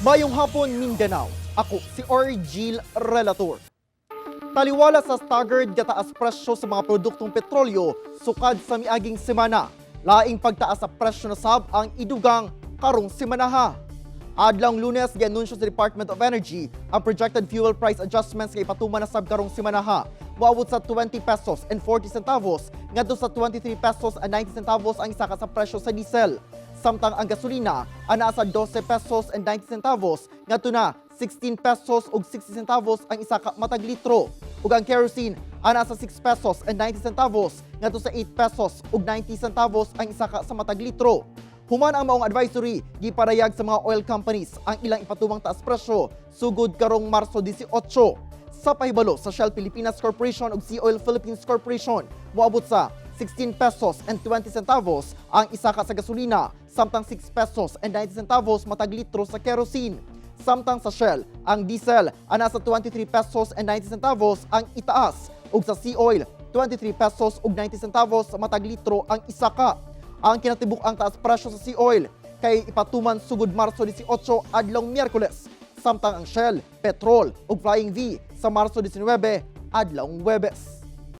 Mayong hapon, Mindanao. Ako si Orgil Relator. Taliwala sa staggered gataas presyo sa mga produktong petrolyo sukad sa miaging semana. Laing pagtaas sa presyo na sab ang idugang karong semanaha. Adlang Lunes, gianunsyo sa Department of Energy ang projected fuel price adjustments kay patuman na sab karong semanaha. Moabot sa 20 pesos and 40 centavos ngadto sa 23 pesos and 90 centavos ang isa ka sa presyo sa diesel. Samtang ang gasolina ana sa 12 pesos and 90 centavos ngadto na 16 pesos ug 60 centavos ang isa ka matag litro. Ug ang kerosene ana sa 6 pesos and 90 centavos ngadto sa 8 pesos ug 90 centavos ang isa ka sa matag litro. Human ang maong advisory giparayag sa mga oil companies ang ilang ipatuwang taas presyo sugod karong Marso 18. Sa pahibalo sa Shell Pilipinas Corporation ug Sea Oil Philippines Corporation, moabot sa 16 pesos and 20 centavos ang isa ka sa gasolina, samtang 6 pesos and 90 centavos matag litro sa kerosene. Samtang sa Shell, ang diesel ana sa 23 pesos and 90 centavos ang itaas ug sa Sea Oil 23 pesos ug 90 centavos matag litro ang isa ka. Ang kinatibuk-ang taas presyo sa Sea Oil kay ipatuman sugod Marso 18 adlong Miyerkules, samtang ang Shell, Petrol ug Flying V sa Marso 19 adlong Huwebes.